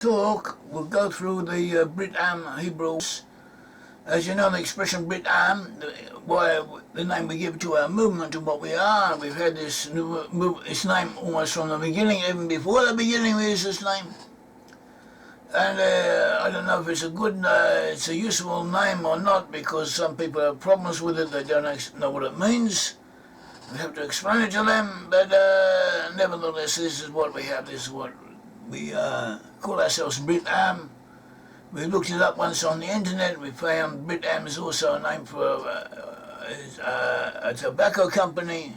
talk, we'll go through the Brit-Am Hebrews. As you know, the expression Brit-Am, why the name we give to our movement and what we are. We've had this its name almost from the beginning, even before the beginning we use this name. And I don't know if it's it's a useful name or not, because some people have problems with it. They don't know what it means. We have to explain it to them, but nevertheless, this is what we have. This is what we call ourselves Brit-Am. We looked it up once on the internet. We found Brit-Am is also a name for a tobacco company,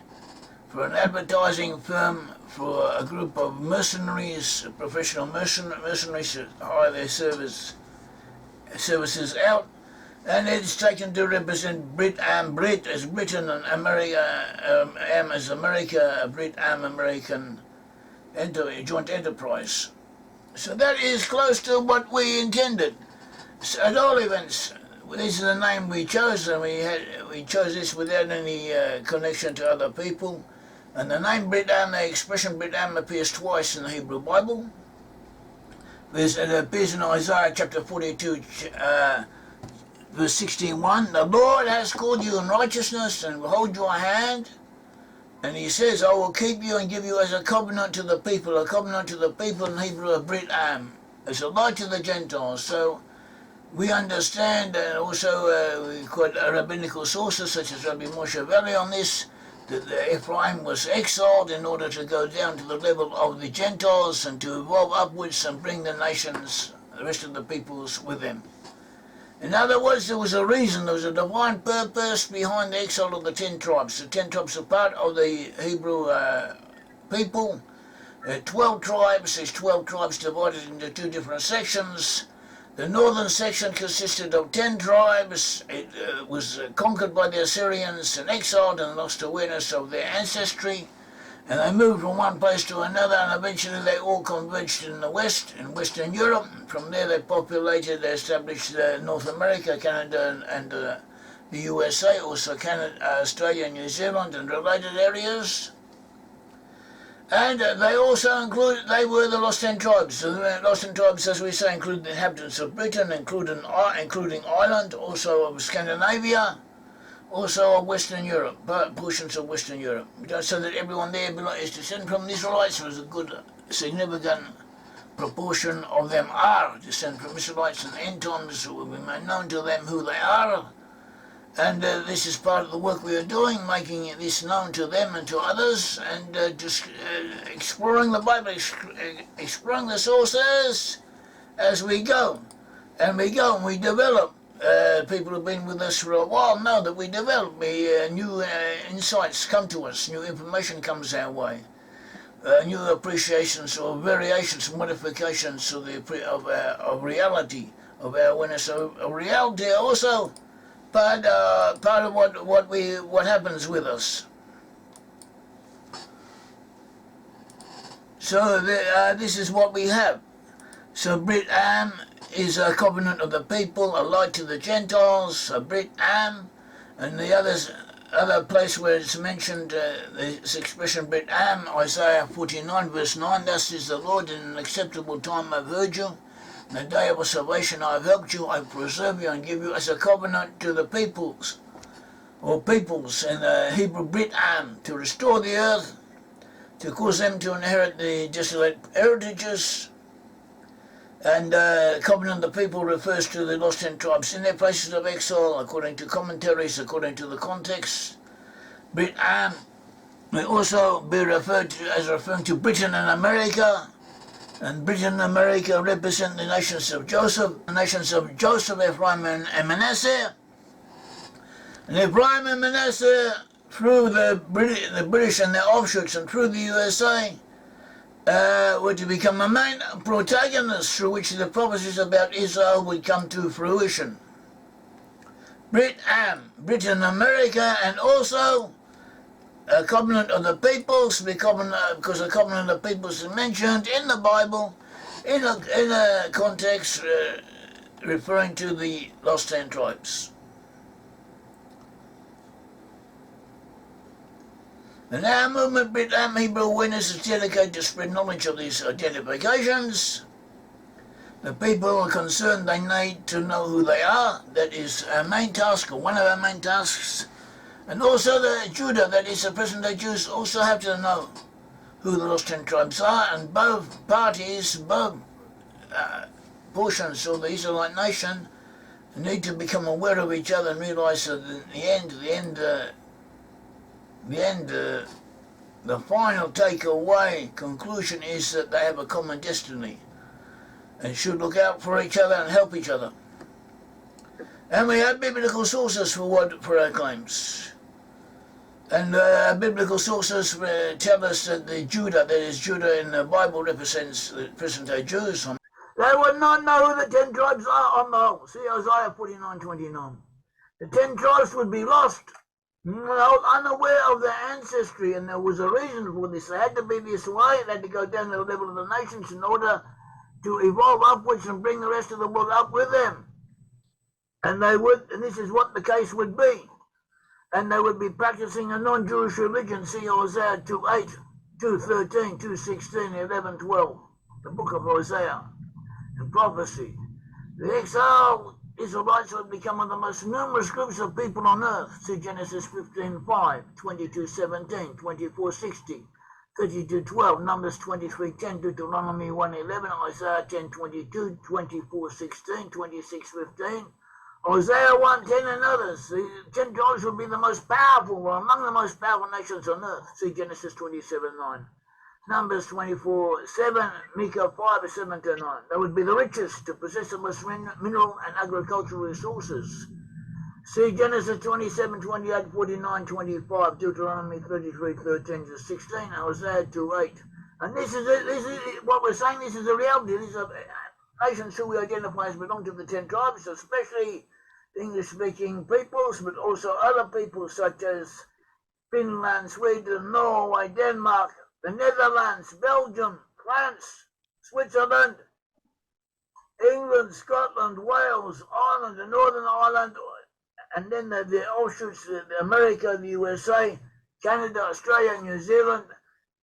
for an advertising firm, for a group of mercenaries, professional mercenaries that hire their services out. And it's taken to represent Brit-Am. Brit as Britain and America, Am as America, Brit-Am American joint enterprise. So that is close to what we intended. So at all events, this is the name we chose, and we chose this without any connection to other people. And the name Brit-Am, the expression Brit-Am, appears twice in the Hebrew Bible. It appears in Isaiah chapter 42, verse 61. The Lord has called you in righteousness and will hold your hand. And he says, I will keep you and give you as a covenant to the people. A covenant to the people in Hebrew of Brit-Am, as a light to the Gentiles. So we understand, and also we quote rabbinical sources such as Rabbi Moshe Valley on this, that Ephraim was exiled in order to go down to the level of the Gentiles and to evolve upwards and bring the nations, the rest of the peoples, with them. In other words, there was a reason, there was a divine purpose behind the exile of the 10 tribes. The 10 tribes are part of the Hebrew people. 12 tribes, there's 12 tribes divided into two different sections. The northern section consisted of 10 tribes. It was conquered by the Assyrians and exiled and lost awareness of their ancestry. And they moved from one place to another, and eventually they all converged in the West, in Western Europe. From there they populated, they established North America, Canada, and the USA, also Canada, Australia, New Zealand, and related areas. And they also they were the Lost 10 Tribes. So the Lost 10 Tribes, as we say, include the inhabitants of Britain, including Ireland, also of Scandinavia, also of Western Europe, portions of Western Europe. So that everyone there is descended from the Israelites. There was a good, significant proportion of them are descended from Israelites, and end times will be made known to them who they are. And this is part of the work we are doing, making this known to them and to others, and just exploring the Bible, exploring the sources as we go. And we develop. People who have been with us for a while know that we develop. New insights come to us, new information comes our way, new appreciations or variations, modifications of reality, of our awareness of reality also, part of what happens with us. So this is what we have. So Brit-Am is a covenant of the people, a light to the Gentiles, a Brit-Am, and the other place where it's mentioned, this expression Brit-Am, Isaiah 49 verse 9, thus is the Lord, in an acceptable time I've heard you, in the day of your salvation I have helped you, I preserve you and give you as a covenant to the peoples, and the Hebrew Brit-Am, to restore the earth, to cause them to inherit the desolate heritages. And covenant of the people refers to the Lost 10 Tribes in their places of exile, according to commentaries, according to the context. Brit-Am may also be referred to as referring to Britain and America. And Britain and America represent the nations of Joseph, Ephraim and Manasseh. And Ephraim and Manasseh, through the British and their offshoots, and through the USA, were to become the main protagonists through which the prophecies about Israel would come to fruition. Brit-Am, Britain, America, and also a covenant of the peoples, because the covenant of the peoples is mentioned in the Bible in a context referring to the Lost 10 Tribes. And our movement, Brit-Am Hebrew Awareness, is dedicated to spread knowledge of these identifications The people concerned, they need to know who they are. That is our main task, or one of our main tasks. And also the Judah, that is the present-day Jews, also have to know who the lost 10 tribes are, and both parties, both portions of the Israelite nation need to become aware of each other and realise that in the final takeaway conclusion is that they have a common destiny and should look out for each other and help each other. And we have biblical sources for our claims. And biblical sources tell us that the Judah, that is Judah in the Bible, represents the present-day Jews. They would not know who the 10 tribes are on the whole. See Isaiah 49:29. The 10 tribes would be lost, unaware of their ancestry, and there was a reason for this. They had to be this way. They had to go down to the level of the nations in order to evolve upwards and bring the rest of the world up with them. And they would, and this is what the case would be. And they would be practicing a non-Jewish religion. See Isaiah 2:8, 2:13, 2:16, 11:12, the book of Isaiah and prophecy. The exiled Israelites would become one of the most numerous groups of people on earth. See Genesis 15:5, 22:17, 24:60, 32:12, Numbers 23:10, Deuteronomy 1:11, Isaiah 10:22, 24:16, 26:15. Isaiah 1:10 and others. The 10 tribes will be the most powerful, or among the most powerful nations on earth. See Genesis 27:9. Numbers 24:7, Micah 5:7-9. They would be the richest to possess the most mineral and agricultural resources. See Genesis 27:28, 49, 25, Deuteronomy 33:13-16, Isaiah 2:8. And this is it. This is what we're saying. This is the reality. These are nations who we identify as belong to the 10 tribes, especially English-speaking peoples, but also other peoples such as Finland, Sweden, Norway, Denmark, the Netherlands, Belgium, France, Switzerland, England, Scotland, Wales, Ireland, the Northern Ireland, and then the offshoots, America, the USA, Canada, Australia, New Zealand,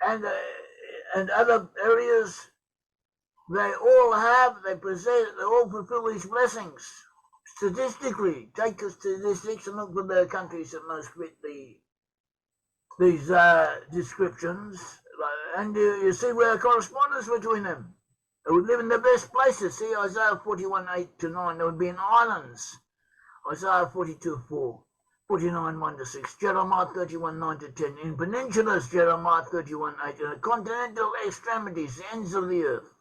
and other areas. They all fulfill these blessings. Statistically, take the statistics and look for the countries that most fit these descriptions, and you see where a correspondence between them. They would live in the best places. See Isaiah 41:8-9. They would be in islands. Isaiah 42:4, 49:1-6, Jeremiah 31:9-10. In peninsulas, Jeremiah 31:8. In the continental extremities, the ends of the earth.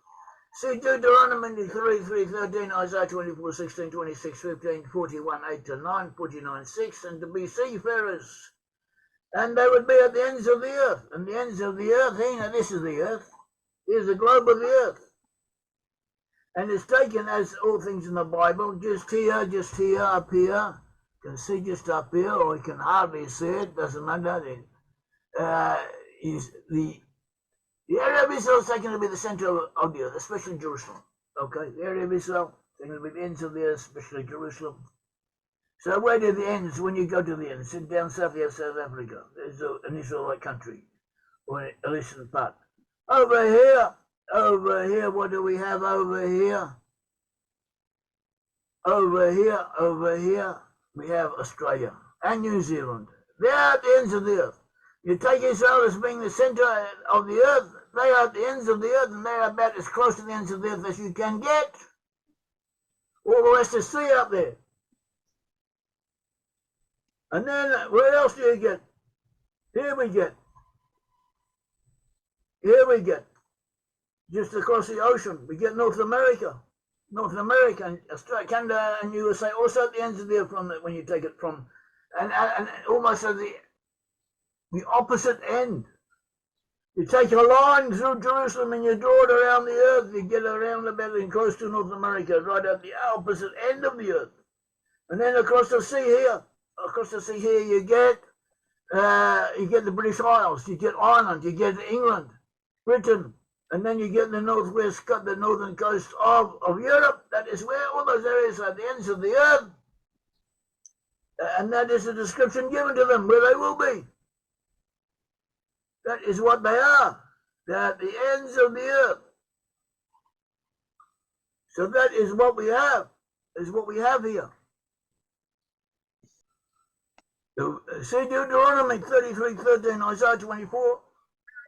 See Deuteronomy 3:13, Isaiah 24:16, 26:15, 41:8-9, 49:6, and to be seafarers. And they would be at the ends of the earth. And the ends of the earth, this is the earth. Here's the globe of the earth. And it's taken, as all things in the Bible, just here, up here. You can see just up here, or you can hardly see it, doesn't matter. Is the area of Israel is taken to be the center of the earth, especially Jerusalem. Okay, the area of Israel is taken to be the ends of the earth, especially Jerusalem. So where do the ends, when you go to the ends? Down south, you have South Africa. There's an Israelite country, or an eastern part. Over here, what do we have over here? Over here, we have Australia and New Zealand. They're at the ends of the earth. You take Israel as being the center of the earth, they are at the ends of the earth, and they're about as close to the ends of the earth as you can get. All the rest is sea up there. And then, where else do you get? Here we get. Just across the ocean, we get North America and Australia, Canada and USA, also at the ends of the earth from when you take it from, and almost at the opposite end. You take a line through Jerusalem and you draw it around the earth, you get around about and close to North America, right at the opposite end of the earth. And then across the sea here, you get the British Isles, you get Ireland, you get England, Britain, and then you get the northern coast of Europe. That is where all those areas are at the ends of the earth. And that is a description given to them where they will be. That is what they are. They're at the ends of the earth. So that is what we have, here. See Deuteronomy 33:13, Isaiah 24,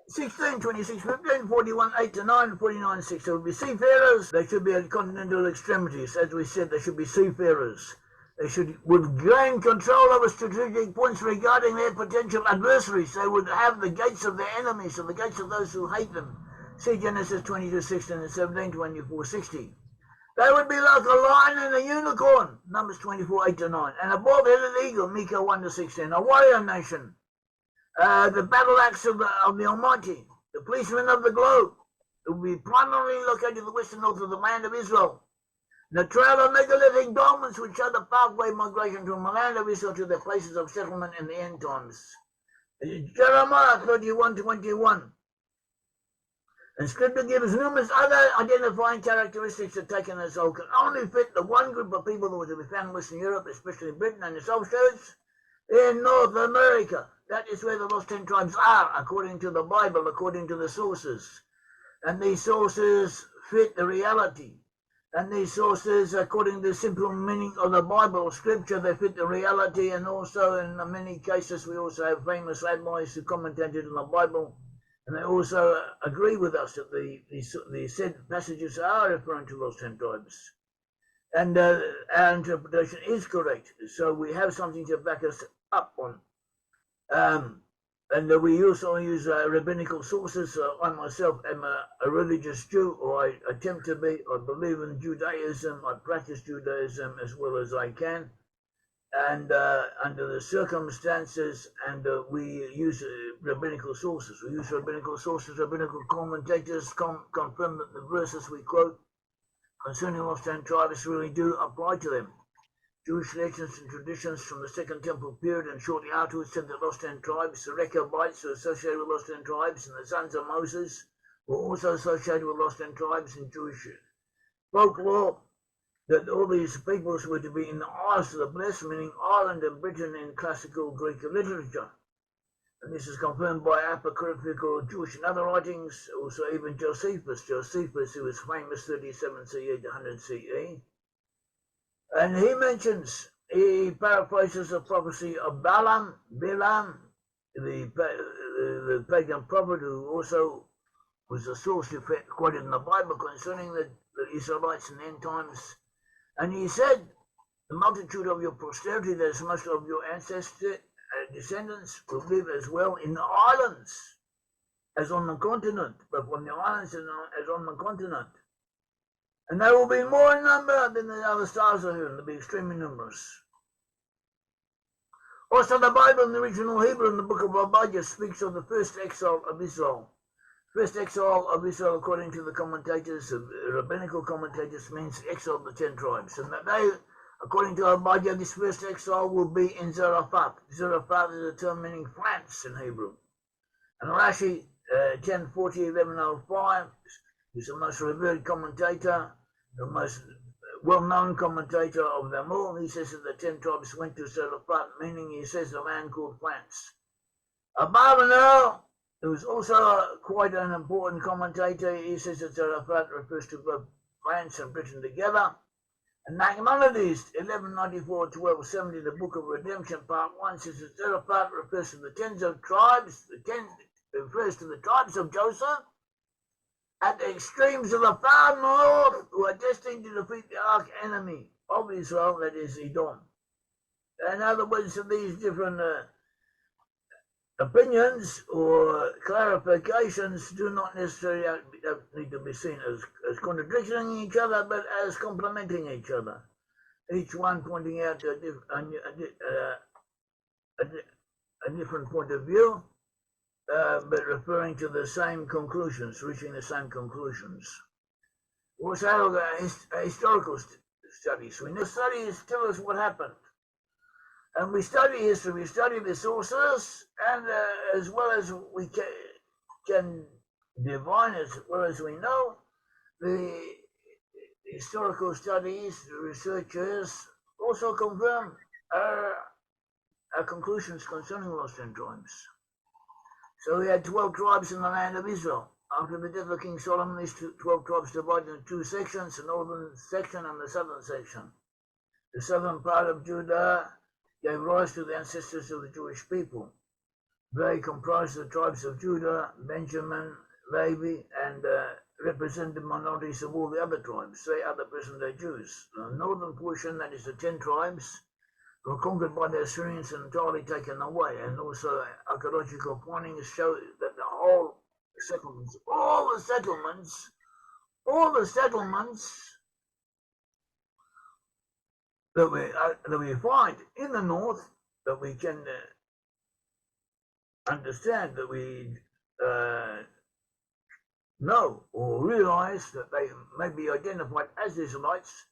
16, 26, 15, 41, 8 to 9, 49, 6. So it would be seafarers. They should be at continental extremities. As we said, they should be seafarers. They would gain control over strategic points regarding their potential adversaries. They would have the gates of their enemies and the gates of those who hate them. See Genesis 22:16 and 17, 24:60. They would be like a lion and a unicorn, Numbers 24, 8 to 9. And a bald-headed eagle, Micah 1 to 16. A warrior nation. The battle axe of the Almighty, the policemen of the globe. It will be primarily located in the western north of the land of Israel. The trail of megalithic dolmens would show the pathway migration from the land of Israel to their places of settlement in the end times. Jeremiah 31:21. And Scripture gives numerous other identifying characteristics that taken as whole can only fit the one group of people that were to be found in Western Europe, especially Britain and the South States, in North America. That is where the lost 10 tribes are, according to the Bible, according to the sources. And these sources fit the reality. And these sources, according to the simple meaning of the Bible, Scripture, they fit the reality. And also, in many cases, we also have famous rabbis who commented on the Bible. And they also agree with us that the said passages are referring to lost 10 tribes. And our interpretation is correct. So we have something to back us up on. And we also use rabbinical sources. I myself am a religious Jew, or I attempt to be. I believe in Judaism. I practice Judaism as well as I can. And under the circumstances, and we use rabbinical sources. We use rabbinical sources. Rabbinical commentators confirm that the verses we quote concerning lost 10 tribes really do apply to them. Jewish legends and traditions from the Second Temple period and shortly afterwards said that lost 10 tribes, the Rechabites were associated with lost 10 tribes, and the sons of Moses were also associated with lost 10 tribes in Jewish folklore, that all these peoples were to be in the Isles of the Blessed, meaning Ireland and Britain in classical Greek literature. And this is confirmed by apocryphal Jewish and other writings, also even Josephus, who was famous 37 CE to 100 CE. And he paraphrases the prophecy of Balaam, the pagan prophet who also was a source quoted in the Bible concerning the Israelites in the end times. And he said, the multitude of your posterity, that is most of your ancestors, descendants, will live as well in the islands as on the continent, but from the islands as on the continent. And they will be more in number than the other stars are here, and they'll be extremely numerous. Also, the Bible in the original Hebrew in the book of Obadiah speaks of the first exile of Israel. First exile of Israel, according to the commentators, rabbinical commentators, means exile of the 10 tribes. And that they, according to Obadiah, this first exile will be in Zarephath. Zarephath is a term meaning France in Hebrew. And Rashi, 1040, 1105, is the most revered commentator, the most well-known commentator of them all. He says that the 10 tribes went to Zarephath, meaning he says the land called France. Abarbanel, who is also quite an important commentator, he says that Zarephath refers to both France and Britain together. And Nachmanides, 1194-1270, the Book of Redemption, Part 1, says that Zarephath refers to the 10 of tribes, refers to the tribes of Joseph, at the extremes of the far north, who are destined to defeat the arch enemy of Israel, that is Edom. In other words, these different opinions or clarifications do not necessarily need to be seen as contradicting each other, but as complementing each other. Each one pointing out a different point of view, but referring to the same conclusions, reaching the same conclusions. Also, historical studies. We know studies tell us what happened. And we study history, we study the sources, and as well as we can divine, as well as we know, the historical studies, the researchers also confirm our conclusions concerning lost 10 tribes. So we had 12 tribes in the land of Israel. After the death of King Solomon, these 12 tribes divided into two sections, the northern section and the southern section. The southern part of Judah gave rise to the ancestors of the Jewish people. They comprised the tribes of Judah, Benjamin, Levi, and represented minorities of all the other tribes, say other present-day Jews. The northern portion, that is the 10 tribes, were conquered by the Assyrians and entirely taken away, and also archaeological findings show that the whole settlements, all the settlements that we find in the north, that we can understand, that we know or realize that they may be identified as Israelites,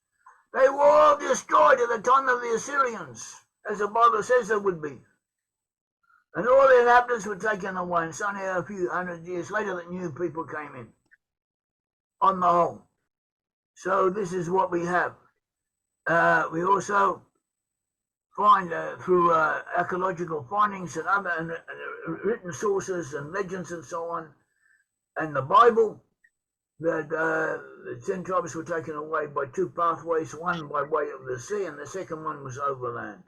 they were all destroyed at the time of the Assyrians, as the Bible says they would be. And all the inhabitants were taken away, and it's only a few hundred years later that new people came in, on the whole. So this is what we have. We also find through archaeological findings and other written sources and legends and so on, and the Bible, that the 10 tribes were taken away by two pathways, one by way of the sea and the second one was overland.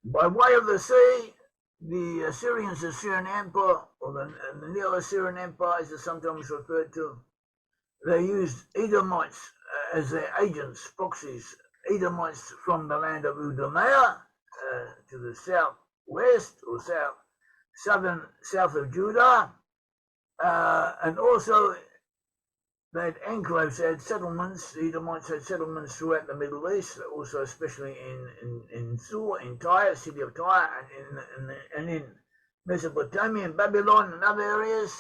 By way of the sea, the Assyrians, the Assyrian Empire, or the Neo-Assyrian Empire as it's sometimes referred to, they used Edomites as their agents, proxies, Edomites from the land of Idumea to the southwest or south of Judah, and also they had enclaves, they had settlements. The Edomites had settlements throughout the Middle East, also especially in Sur, in Tyre, city of Tyre, and in Mesopotamia, and Babylon, and other areas.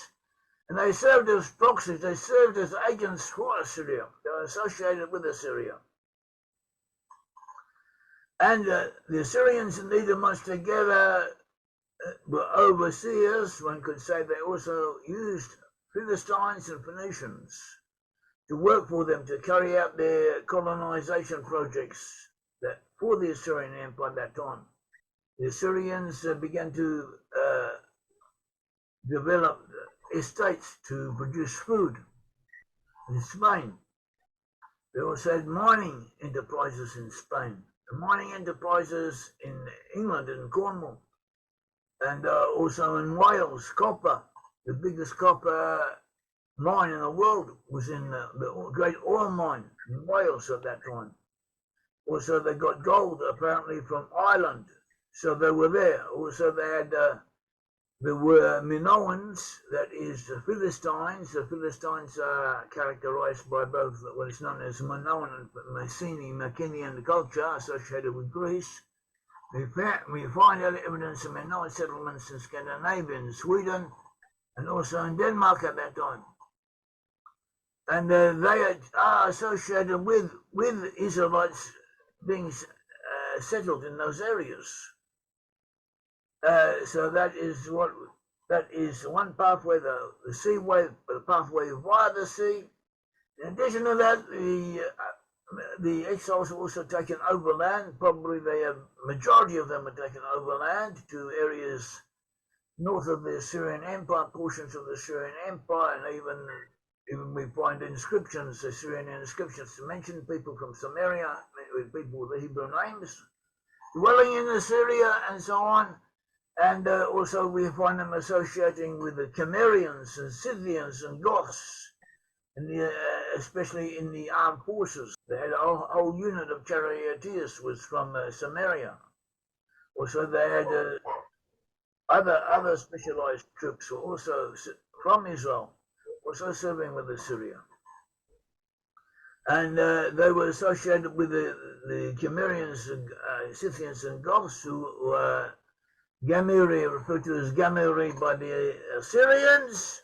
And they served as proxies, they served as agents for Assyria. They were associated with Assyria. And the Assyrians and the Edomites together were overseers. One could say they also used Philistines and Phoenicians to work for them, to carry out their colonization projects for the Assyrian Empire at that time. The Assyrians began to develop estates to produce food in Spain. They also had mining enterprises in Spain, and mining enterprises in England and Cornwall, and also in Wales, copper. The biggest copper mine in the world was in the great oil mine in Wales at that time. Also, they got gold apparently from Ireland, so they were there. Also, they had there were Minoans, that is the Philistines. The Philistines are characterized by both what is known as Minoan and Mycenaean culture associated with Greece. We find evidence of Minoan settlements in Scandinavia, in Sweden, and also in Denmark at that time. And they are associated with Israelites being settled in those areas. So that is one pathway, the seaway, the pathway via the sea. In addition to that, the exiles were also taken overland. Probably majority of them were taken overland to areas north of the Assyrian Empire, portions of the Assyrian Empire, and even we find inscriptions, Assyrian inscriptions, to mention people from Samaria, people with the Hebrew names, dwelling in Assyria and so on. And also we find them associating with the Cimmerians and Scythians and Goths, especially in the armed forces. They had a whole unit of charioteers was from Samaria. Also they had other specialized troops were also from Israel, also serving with Assyria. And they were associated with the Cimmerians, Scythians and Goths, who were Gamiri, referred to as Gamiri by the Assyrians,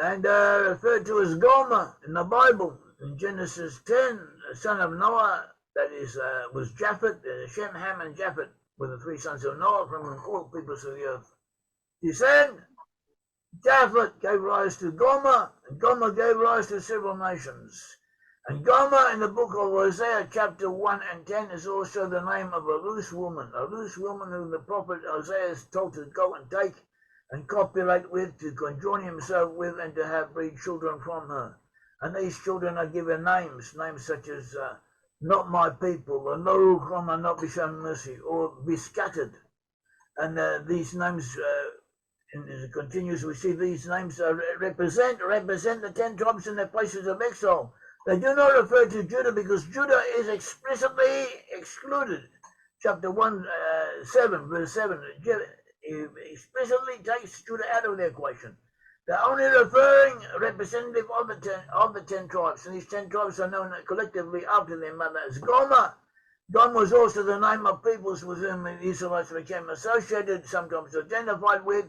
and referred to as Gomer in the Bible. In Genesis 10, the son of Noah, that is, was Japhet, Shem, Ham, and Japhet were the three sons of Noah, from whom all peoples of the earth descend. Japhet gave rise to Gomer, and Gomer gave rise to several nations. And Gomer in the book of Hosea, chapter 1 and 10, is also the name of a loose woman whom the prophet Hosea is told to go and take and copulate with, to conjoin himself with, and to have breed children from her. And these children are given names such as not my people, or no Chroma, not be shown mercy, or be scattered. And these names, and as it continues, we see these names represent the 10 tribes in their places of exile. They do not refer to Judah because Judah is explicitly excluded. Chapter 1, 7, verse 7, explicitly takes Judah out of the equation. They're only referring representative of the 10 tribes, and these 10 tribes are known collectively after their mother as Gomer. Gom was also the name of peoples with whom the Israelites became associated, sometimes identified with,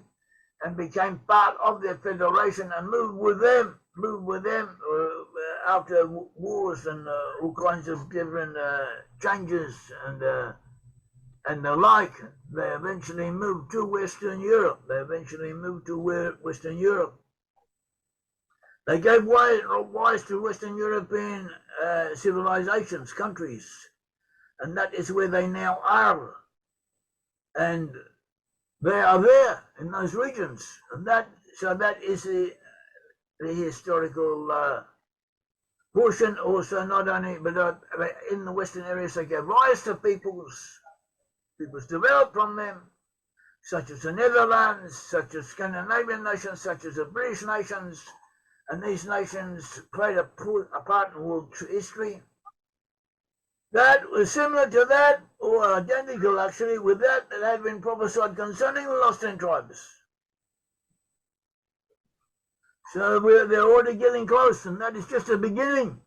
and became part of their federation and moved with them after wars and all kinds of different changes and the like. They eventually moved to Western Europe. They gave rise to Western European civilizations, countries, and that is where they now are. And they are there in those regions. And that is the historical portion. Also, not only, but in the Western areas, they gave rise to peoples developed from them, such as the Netherlands, such as Scandinavian nations, such as the British nations, and these nations played a part in world history. That was similar to that, or identical actually, with that had been prophesied concerning the lost 10 tribes. So they're already getting close, and that is just the beginning.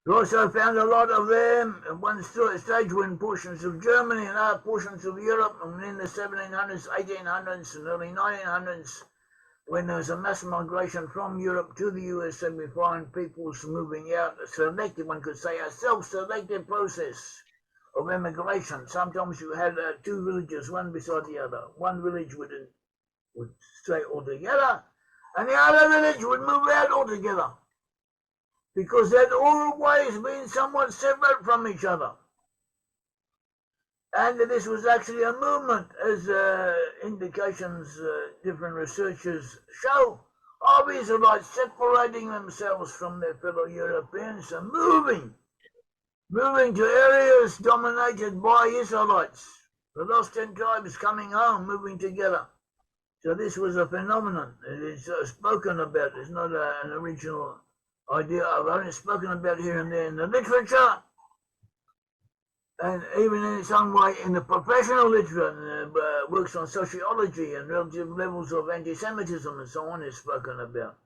We also found a lot of them at one stage when portions of Germany and other portions of Europe, and in the 1700s, 1800s, and early 1900s, when there was a mass migration from Europe to the USA, we find peoples moving out, one could say a self-selected process of immigration. Sometimes you had 2 villages, one beside the other. One village would stay altogether, and the other village would move out altogether, because they'd always been somewhat separate from each other. And this was actually a movement, as indications different researchers show, of Israelites separating themselves from their fellow Europeans and moving to areas dominated by Israelites. The lost 10 tribes coming home, moving together. So this was a phenomenon. It is spoken about. It's not an original idea. I've only spoken about here and there in the literature, and even in its own way in the professional literature, works on sociology and relative levels of anti-Semitism and so on is spoken about.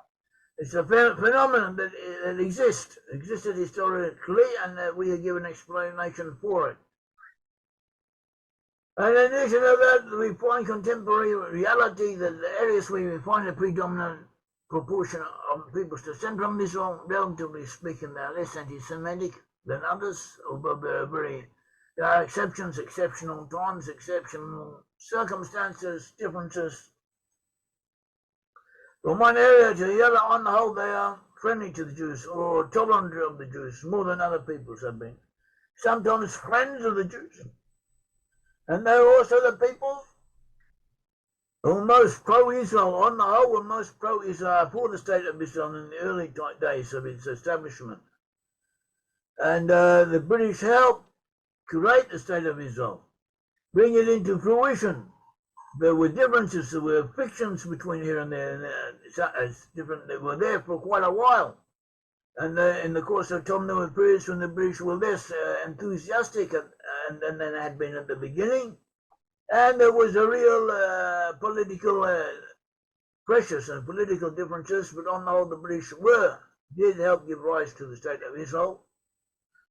It's a phenomenon that existed historically, and we are given explanation for it. And in addition to that, we find contemporary reality that the areas where we find a predominant proportion of peoples descend from Israel, relatively speaking, they are less anti-Semitic than others, although there are exceptions, exceptional times, exceptional circumstances, differences. From one area to the other, on the whole, they are friendly to the Jews or tolerant of the Jews more than other peoples have been. Sometimes friends of the Jews. And they're also the people who are most pro-Israel, on the whole, were most pro-Israel for the state of Israel in the early days of its establishment. And the British helped create the state of Israel, bring it into fruition. There were differences, there were fictions between here and there, and they were there for quite a while. And in the course of time, there were periods when the British were less enthusiastic than they had been at the beginning. And there was a real political pressures and political differences, but on the whole, the British did help give rise to the state of Israel,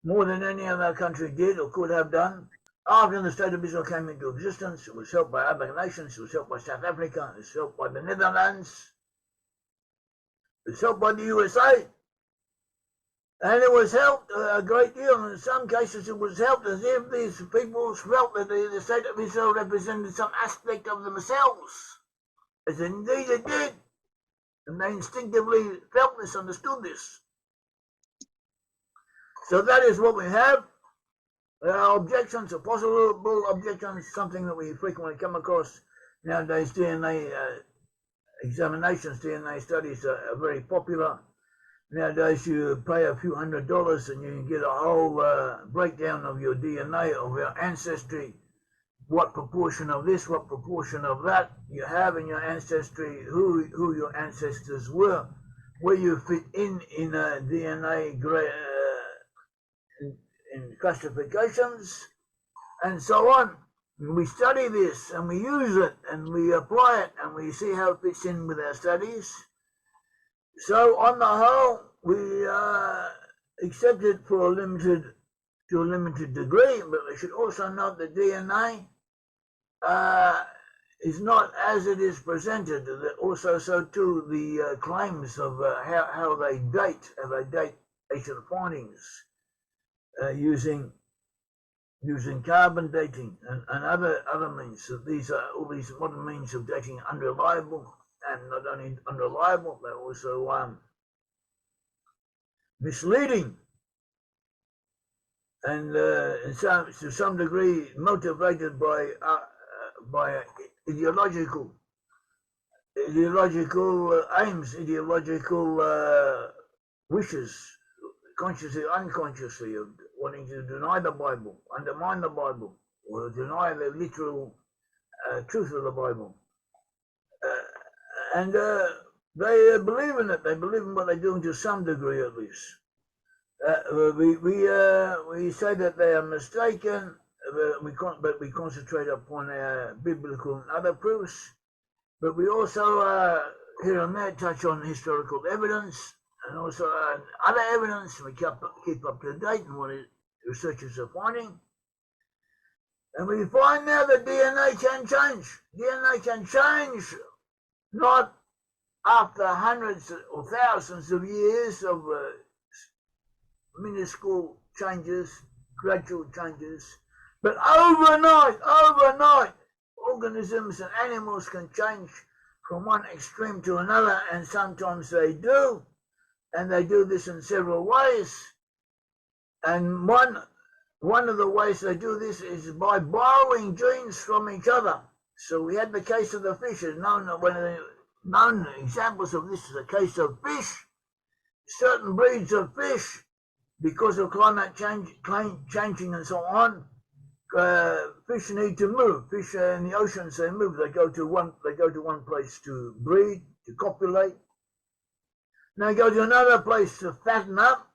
more than any other country did or could have done. After the state of Israel came into existence, it was helped by other nations, it was helped by South Africa, it was helped by the Netherlands, it was helped by the USA. And it was helped a great deal. In some cases, it was helped as if these people felt that the state of Israel represented some aspect of themselves, as indeed it did. And they instinctively felt this, understood this. So that is what we have. There are objections, or possible objections, something that we frequently come across nowadays. DNA examinations, DNA studies are very popular. Nowadays, you pay a few $100s and you can get a whole breakdown of your DNA, of your ancestry, what proportion of this, what proportion of that you have in your ancestry, who your ancestors were, where you fit in a DNA in classifications, and so on. We study this and we use it and we apply it and we see how it fits in with our studies. So on the whole, we accept it to a limited degree, but we should also note that DNA is not as it is presented. Also, so too the claims of how they date ancient findings using carbon dating and other means. So all these modern means of dating unreliable, and not only unreliable, they're also misleading, and to some degree motivated by ideological aims, ideological wishes, consciously, unconsciously, of wanting to deny the Bible, undermine the Bible, or deny the literal truth of the Bible. And they believe in it. They believe in what they're doing to some degree, at least. We say that they are mistaken, but we concentrate upon our biblical and other proofs. But we also here and there touch on historical evidence and also other evidence. We keep up to date on what researchers are finding. And we find now that DNA can change. DNA can change, not after hundreds or thousands of years of minuscule changes, gradual changes, but overnight, organisms and animals can change from one extreme to another, and sometimes they do, and they do this in several ways. And one of the ways they do this is by borrowing genes from each other. So we had the case of the fish. One of the known examples of this is a case of fish. Certain breeds of fish, because of climate changing and so on, fish need to move. Fish in the oceans, they move. They go to one place to breed, to copulate. Then they go to another place to fatten up,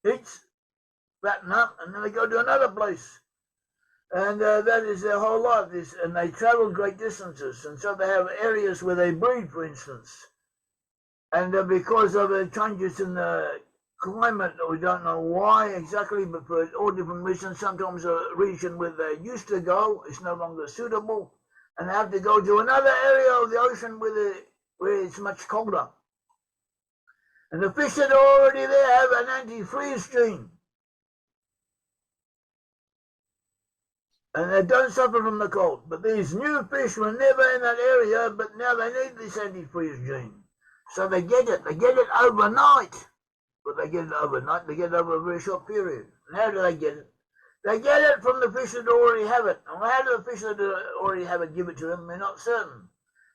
fatten up, and then they go to another place. And that is their whole life. And they travel great distances. And so they have areas where they breed, for instance. And because of the changes in the climate, we don't know why exactly, but for all different reasons, sometimes a region where they used to go is no longer suitable, and they have to go to another area of the ocean where it's much colder. And the fish that are already there have an antifreeze gene. And they don't suffer from the cold. But these new fish were never in that area, but now they need this antifreeze gene. So they get it overnight. But they get it overnight, they get it over a very short period. And how do they get it? They get it from the fish that already have it. And how do the fish that already have it give it to them? We're not certain.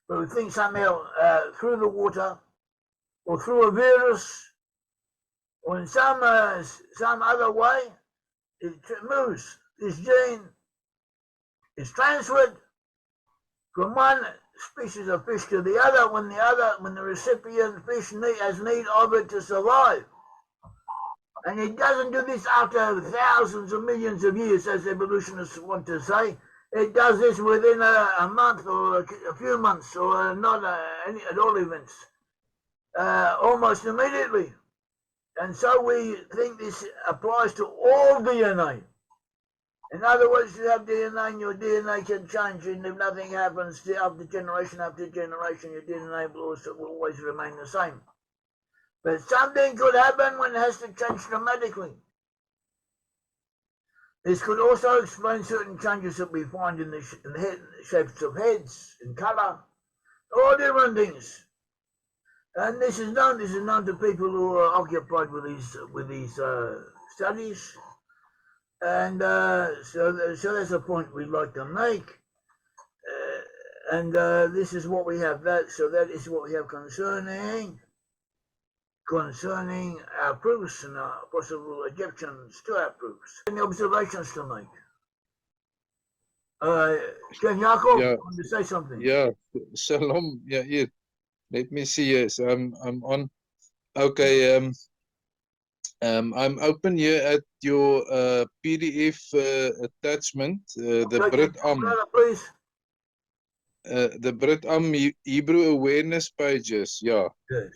But we think somehow through the water, or through a virus, or in some other way, it moves. This gene is transferred from one species of fish to the other when the recipient fish has need of it to survive. And it doesn't do this after thousands of millions of years, as evolutionists want to say. It does this within a month or a few months, or not at all events, almost immediately. And so we think this applies to all DNA. In other words, you have DNA and your DNA can change, and if nothing happens after generation, your DNA will always remain the same. But something could happen when it has to change dramatically. This could also explain certain changes that we find in the shapes of heads, in color, all different things. And this is known to people who are occupied with these studies. And so that's a point we'd like to make. And this is what we have. That is what we have concerning our proofs and our possible objections to our proofs. Any observations to make? Ken Yaakov, Yeah, want to say something? yeah. Shalom, Yair. Let me see. Yes, I'm on. Okay. I'm open here at your PDF attachment, the Brit-Am. Please. The Brit-Am Hebrew awareness pages. Yeah. Yes.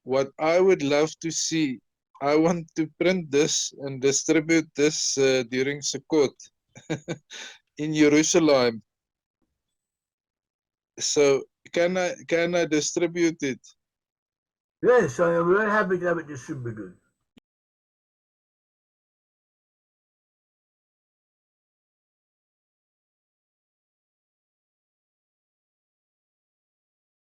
What I would love to see, I want to print this and distribute this during Sukkot in Jerusalem. So can I distribute it? Yes, I am very happy to have it distributed.